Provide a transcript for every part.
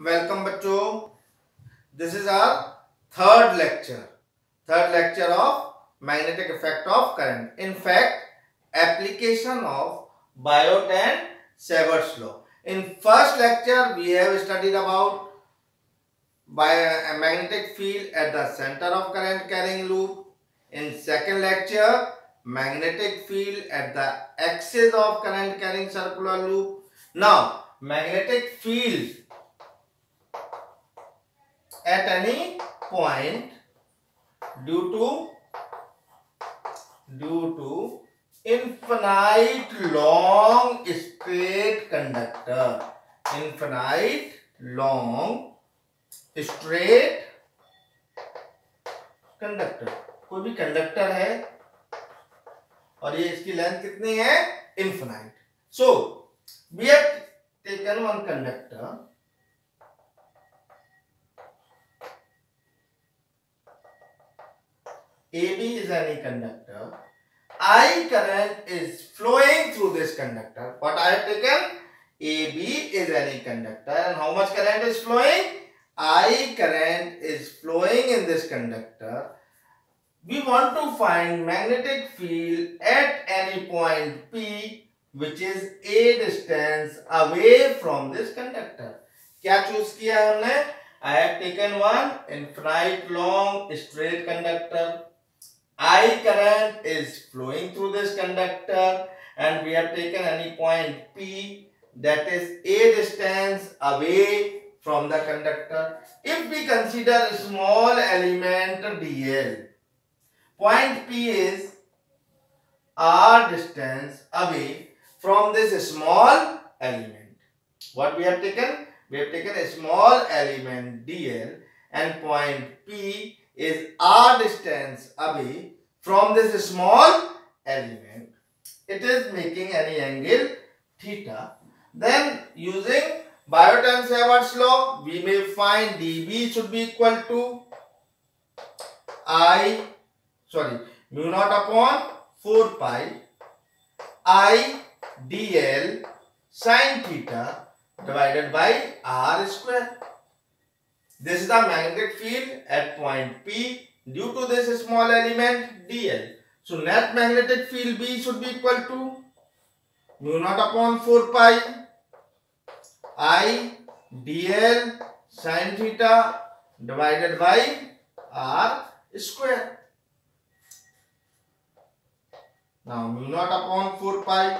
Welcome बच्चों, this is our third lecture of magnetic effect of current. In fact, application of Biot and Savart's law. In first lecture we have studied about by a magnetic field at the center of current carrying loop. In second lecture, magnetic field at the axis of current carrying circular loop. Now, magnetic field at any point due to infinite long straight conductor. Infinite long straight conductor. कोई भी conductor है और ये इसकी length कितनी है? Infinite. So we have taken one conductor. AB is any conductor. I current is flowing through this conductor. What I have taken? AB is any conductor. And how much current is flowing? I current is flowing in this conductor. We want to find magnetic field at any point P which is a distance away from this conductor. क्या choose किया है हमने? I have taken one infinite long straight conductor. I current is flowing through this conductor and we have taken any point P that is a distance away from the conductor. If we consider a small element dl, point P is r distance away from this small element. What we have taken? We have taken a small element dl and point P is r distance away from this small element. It is making any angle theta. Then using Biot and Savart's law, we may find dB should be equal to mu naught upon 4 pi I dl sin theta divided by r square. This is the magnetic field at point P due to this small element dl. So net magnetic field B should be equal to mu naught upon 4 pi I dl sin theta divided by r square. Now mu naught upon 4 pi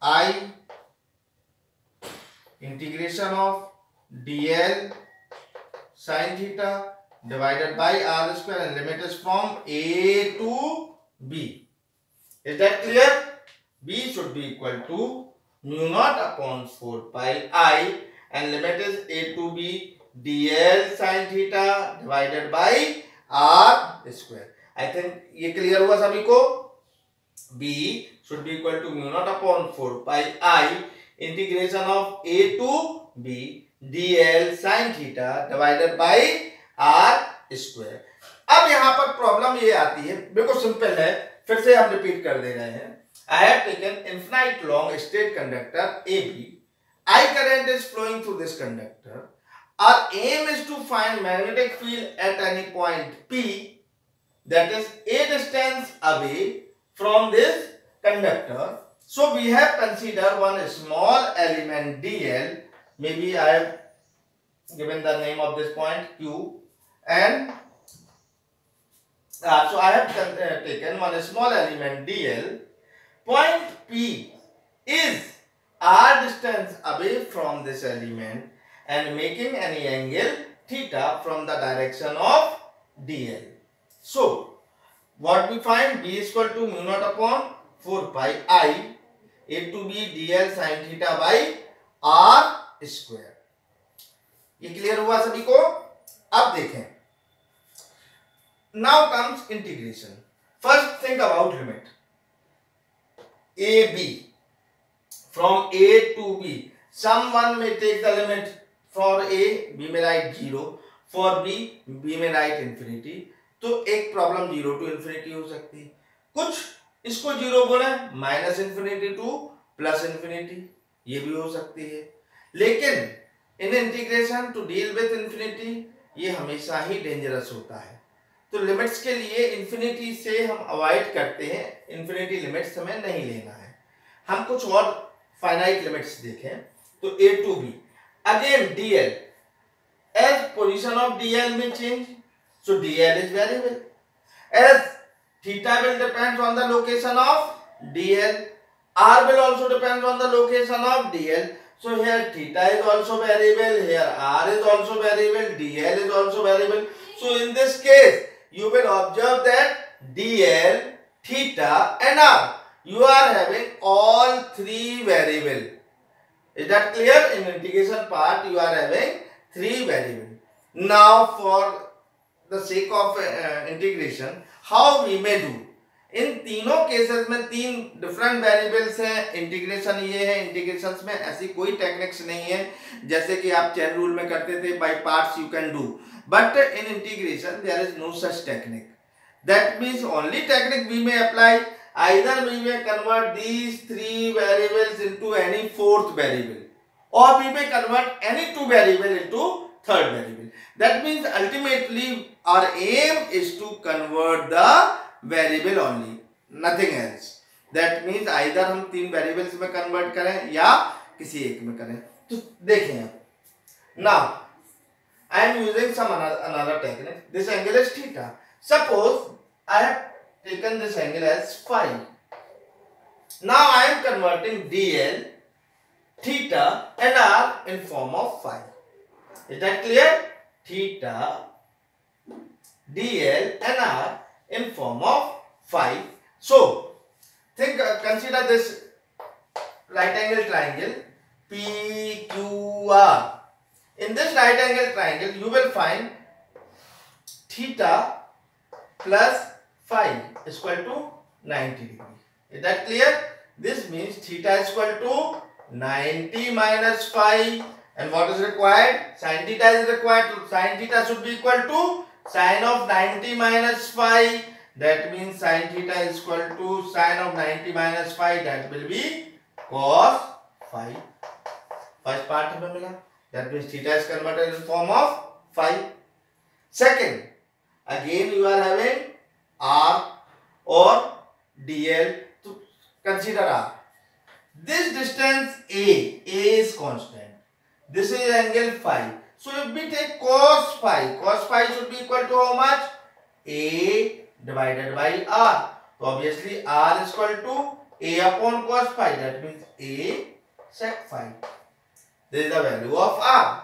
I integration of dl sin theta divided by r square and limit is from a to b. Is that clear? B should be equal to mu naught upon 4 pi I and limit is a to b dl sin theta divided by r square. I think ये clear हुआ सभी को? B should be equal to mu naught upon 4 pi I integration of a to b dl sin theta divided by r square. अब यहाँ पर problem ये आती है, बिल्कुल सिंपल है, फिर से हम रिपीट कर दे रहे हैं. I have taken infinite long straight conductor AB. I current is flowing through this conductor. Our aim is to find magnetic field at any point P that is a distance away from this conductor. So we have considered one small element dl. Maybe I have given the name of this point Q and so I have taken one small element dl. Point P is r distance away from this element and making any angle theta from the direction of dl. So what we find? B is equal to mu naught upon 4 pi I a to b dl sin theta by r square. ये clear हुआ सभी को? अब देखें. Now comes integration. First think about limit. AB from A to B. Someone may take the limit for A, B may write 0. For B, B may write infinity. तो एक problem 0 to infinity हो सकती है. कुछ इसको 0 बोले minus infinity to plus infinity, ये भी हो सकती है. लेकिन इन integration to deal with infinity, ये हमेशा ही डेंजरस होता है। तो लिमिट्स के लिए इंफिनिटी से हम अवॉइड करते हैं, इंफिनिटी लिमिट्स हमें नहीं लेना है। हम कुछ और फाइनाइट लिमिट्स देखें तो a to b, again dl, as position of dl may change, so dl is variable, as theta will depends on the location of dl, r will also depends on the location of dl, so here theta is also variable, here r is also variable, dl is also variable. So in this case you will observe that dl, theta and r, you are having all three variable. Is that clear? In integration part you are having three variable. Now for the sake of integration, how we may do? इन तीनों cases में तीन different variables हैं, integration ये है, integrations में ऐसी कोई techniques नहीं है जैसे कि आप चेन रूल में करते थे, by parts you can do, but in integration there is no such technique. That means only technique we may apply, either we may convert these three variables into any fourth variable, or we may convert any two variable into third variable. That means ultimately our aim is to convert the variable only, nothing else. That means either हम तीन variables में convert करें या किसी एक में करें. तो देखें आप, now I am using some another technique. This angle is theta. Suppose I have taken this angle as phi. Now I am converting dl, theta and r in form of phi. Is that clear? Theta, dl and r in form of phi. So consider this right angle triangle PQR. In this right angle triangle you will find theta plus phi is equal to 90 degree. Is that clear? This means theta is equal to 90 minus phi, and what is required? Sin theta is required. So sin theta should be equal to sin of 90 minus phi. That means sin theta is equal to sin of 90 minus phi. That will be cos phi. First part हमें मिला. That means theta is converted in form of phi. Second, again you are having r or dl. To consider r. This distance a is constant. This is angle phi. So if we take cos phi should be equal to how much? A divided by r. So obviously r is equal to a upon cos phi. That means a sec phi. This is the value of r.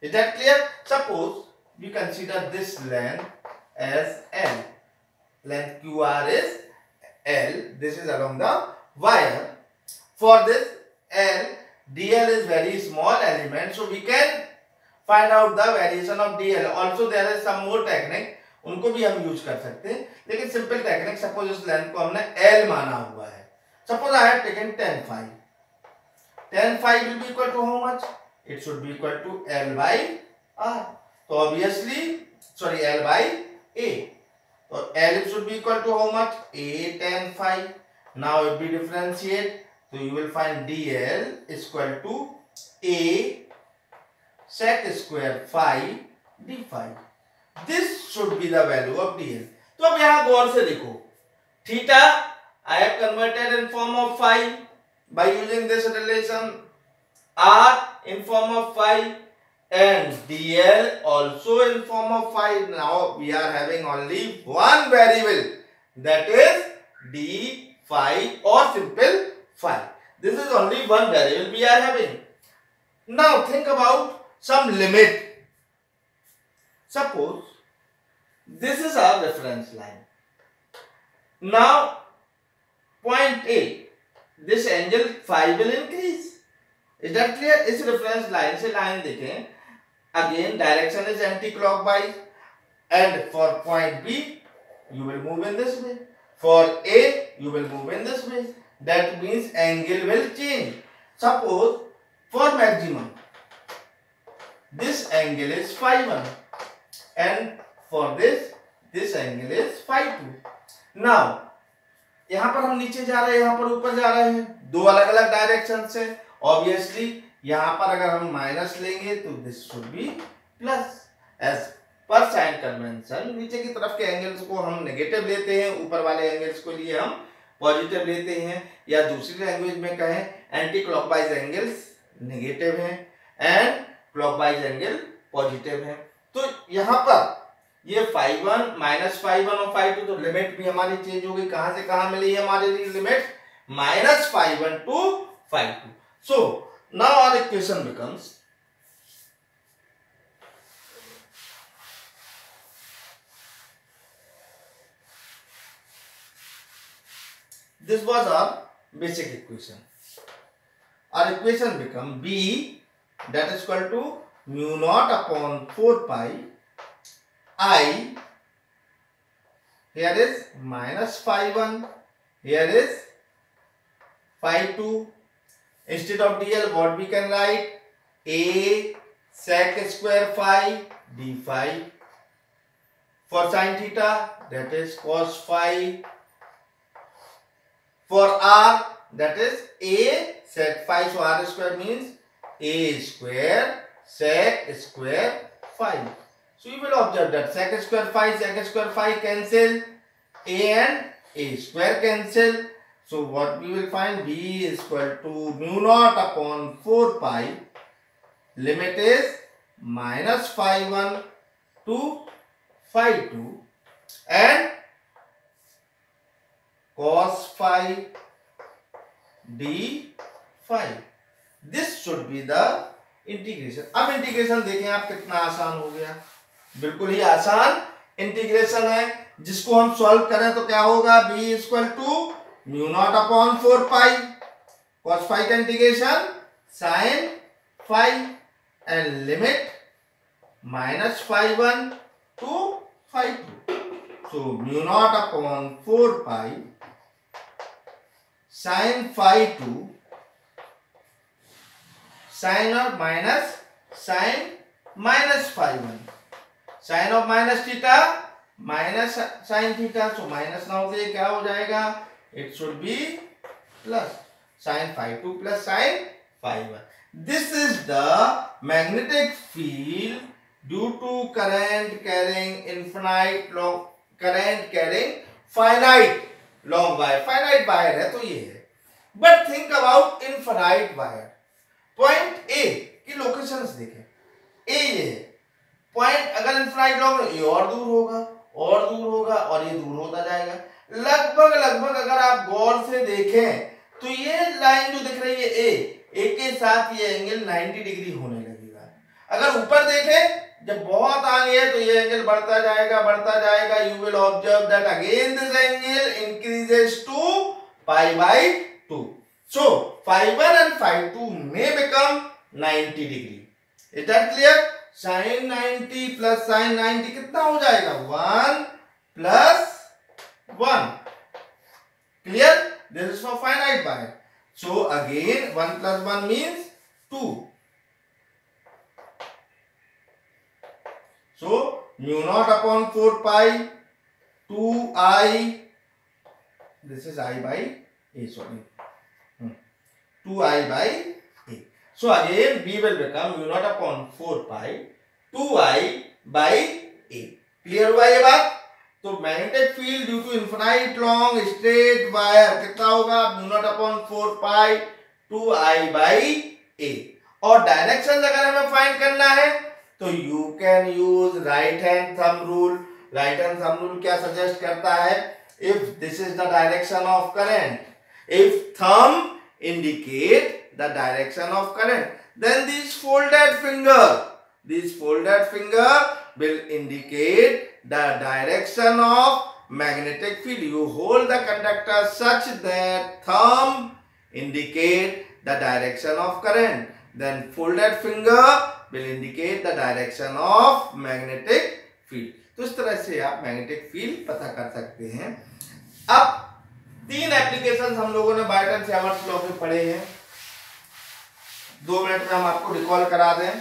Is that clear? Suppose we consider this length as L. Length QR is L. This is along the wire. For this L, dl is very small element, so we can find out the variation of dl. Also there is some more technique, उनको भी हम use कर सकते हैं, लेकिन simple technique. Suppose इस length को हमने L माना हुआ है. Suppose I have taken tan phi. Tan phi will be equal to how much? It should be equal to L by R. So obviously, sorry, L by A. So L should be equal to how much? A tan phi. Now if we differentiate, so you will find dl is equal to A sec square phi d phi. This should be the value of dl. तो अब यहाँ गौर से देखो, theta I have converted in form of phi by using this relation, r in form of phi, and dl also in form of phi. Now we are having only one variable, that is d phi or simple phi. This is only one variable we are having. Now think about some limit. Suppose this is our reference line. Now point A, this angle phi will increase. Is that clear? इस reference line से line देखें, again direction is anti-clockwise, and for point B you will move in this way. For A you will move in this way. That means angle will change. Suppose for maximum this angle is phi 1, and for this angle is phi 2. Now यहाँ पर हम नीचे जा रहे हैं, यहाँ पर ऊपर जा रहे हैं, दो अलग अलग डायरेक्शन से. Obviously यहाँ पर अगर हम माइनस लेंगे तो this should be plus. As per sign convention नीचे की तरफ के एंगल्स को हम नेगेटिव लेते हैं, ऊपर वाले एंगल्स को लिए हम पॉजिटिव लेते हैं, या दूसरी लैंग्वेज में कहें एंटी क्लॉकवाइज एंगल्स नेगेटिव हैं एंड क्लॉकवाइज एंगल पॉजिटिव है। तो यहाँ पर ये φ1 माइनस φ1 और φ2, तो लिमिट भी हमारी चेंज हो गई। कहां से कहां मिली है हमारे लिए limit? Minus φ1 to φ2। So now our equation becomes this was our basic equation. Our equation become b that is equal to mu naught upon 4 pi I, here is minus φ1, here is φ2. Instead of dl what we can write? A sec square phi d phi. For sin theta that is cos phi. For r that is a sec phi, so r square means a square sec square phi. So you will observe that sec square phi cancel, a and a square cancel. So what we will find? B is equal to mu naught upon 4 pi, limit is minus φ1 to φ2 and cos phi d phi. This should be the integration. अब integration देखें आप कितना आसान हो गया, बिल्कुल ही आसान integration है, जिसको हम सॉल्व करें तो क्या होगा? b is equal to mu not upon 4 pi cos phi का integration sin phi and limit minus φ1 to φ2। So mu not upon 4 pi sin φ2 sin और minus sin minus φ1, sin of minus theta minus sin theta, so minus ना होते क्या हो जाएगा? It should be plus sin φ2 plus sin φ1. This is the magnetic field due to current carrying finite long wire. Finite wire है तो ये है, but think about infinite wire. Point A की लोकेशंस देखें, ए ये है पॉइंट, अगर इनफाइनाइट लॉन्ग ये और दूर होगा और दूर होगा और ये दूर होता जाएगा। लगभग अगर आप गौर से देखें तो ये लाइन जो दिख रही है ए के साथ ये एंगल 90 डिग्री होने लगेगा। अगर ऊपर देखें जब बहुत आगे है तो ये एंगल बढ़ता जाएगा। You will observe that again this angle increases to pi by 2। So φ1 and φ2 may become 90 degree. Is that clear? Sin 90 plus sin 90 कितना हो जाएगा? 1 plus 1. Clear? This is for finite wire. So again 1 plus 1 means 2. So mu naught upon 4 pi 2i, this is I by a, sorry, 2i by a. So again b will become mu naught upon 4 pi 2i by a. Clear हुआ ये बात? तो magnetic field due to infinite long straight wire कितना होगा? mu naught upon 4 pi 2i by a. और direction अगर हमें find करना है तो you can use right hand thumb rule. Right hand thumb rule क्या सजेस्ट करता है? If this is the direction of current, if thumb indicate the direction of current, then this folded finger will indicate the direction of magnetic field. You hold the conductor such that thumb indicate the direction of current, then folded finger will indicate the direction of magnetic field. तो इस तरह से आप magnetic field पता कर सकते हैं। अब 3 एप्लीकेशन हम लोगों ने बायटन चैवर्स लॉ में पढ़े हैं, 2 मिनट में हम आपको रिकॉल करा दें।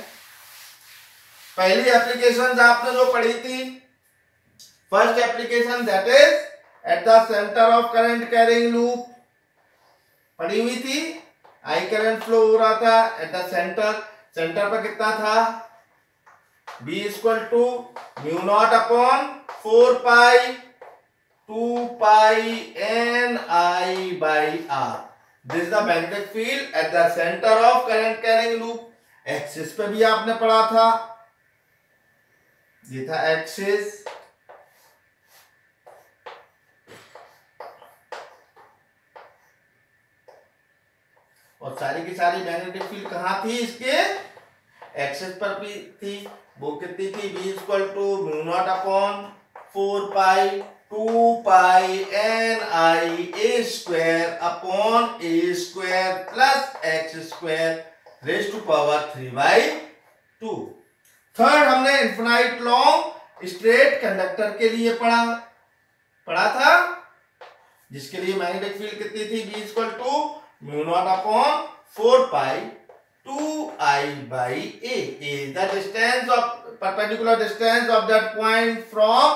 पहली एप्लीकेशन आपने जो पढ़ी थी, first application that is at the centre of current carrying loop पढ़ी हुई थी, आई करंट फ्लो हो रहा था एट द सेंटर, सेंटर पर कितना था, B equal to mu not upon 4 pi 2 pi n I by r. This is the magnetic field at the center of current carrying loop. Axis पे भी आपने पढ़ा था, ये था एक्सिस, और सारी की सारी मैग्नेटिक फील्ड कहाँ थी, इसके एक्सिस पर भी थी। वो कितनी थी, B equal to mu not upon 4 pi 2 pi n I a square upon a square plus x square raise to power 3/2। Third हमने इनफिनाइट लॉन्ग स्ट्रेट कंडक्टर के लिए पढ़ा था, जिसके लिए मैग्नेटिक फील्ड कितनी थी, B equal to mu not upon 4 pi 2I by a is the distance of perpendicular distance of that point from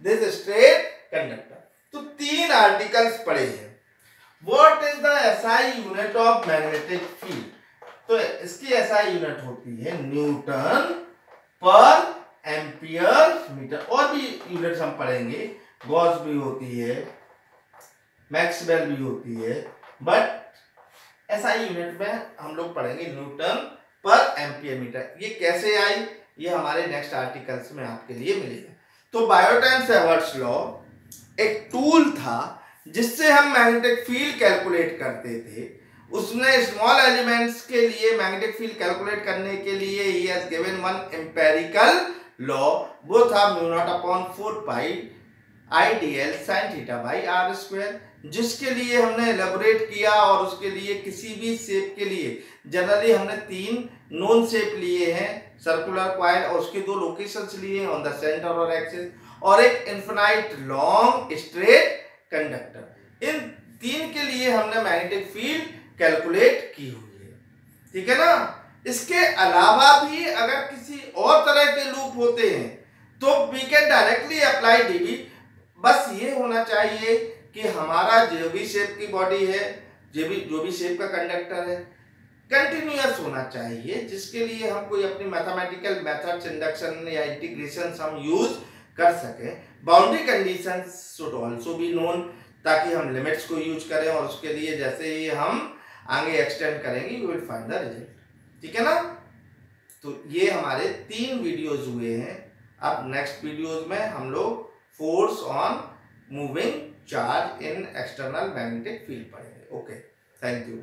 this straight conductor। तो 3 आर्टिकल्स पढ़े हैं। What is the SI unit of magnetic field? तो इसकी SI unit होती है Newton पर ampere metre. और भी यूनिट्स हम पढ़ेंगे, गॉस भी होती है, मैक्सवेल भी होती है, बट SI यूनिट में हम लोग पढ़ेंगे न्यूटन पर एम्पियर मीटर। ये कैसे आई, ये हमारे नेक्स्ट आर्टिकल्स में आपके लिए मिलेगा। तो बायोट एंड सेवर्ट्स लॉ एक टूल था जिससे हम मैग्नेटिक फील्ड कैलकुलेट करते थे। उसने स्मॉल एलिमेंट्स के लिए मैग्नेटिक फील्ड कैलकुलेट करने के लिए he has given one empirical law, वो था mu naught upon 4 pi IDL sin theta by r square, जिसके लिए हमने एलेबोरेट किया। और उसके लिए किसी भी शेप के लिए जनरली हमने 3 नोन शेप लिए हैं, सर्कुलर कॉइल, और उसके 2 लोकेशंस लिए हैं ऑन द सेंटर और एक्सिस, और एक इनफिनाइट लॉन्ग स्ट्रेट कंडक्टर। इन 3 के लिए हमने मैग्नेटिक फील्ड कैलकुलेट की हुई है, ठीक है ना। इसके अलावा भी अगर किसी और तरह के लूप होते हैं तो we can directly apply DB. बस ये होना चाहिए कि हमारा जो भी शेप की बॉडी है, जो भी शेप का कंडक्टर है, कंटिन्यूअस होना चाहिए, जिसके लिए हम कोई अपनी मैथमेटिकल मेथड्स, इंडक्शन या इंटीग्रेशन हम यूज कर सकें। Boundary conditions should also be known, ताकि हम लिमिट्स को यूज करें, और उसके लिए जैसे ही हम आगे एक्सटेंड करेंगे you will find the result, ठीक है ना। तो ये हमारे 3 वीडियोज हुए हैं। अब नेक्स्ट वीडियोज में हम लोग force on moving charge in external magnetic field पढ़ेंगे। Okay, thank you.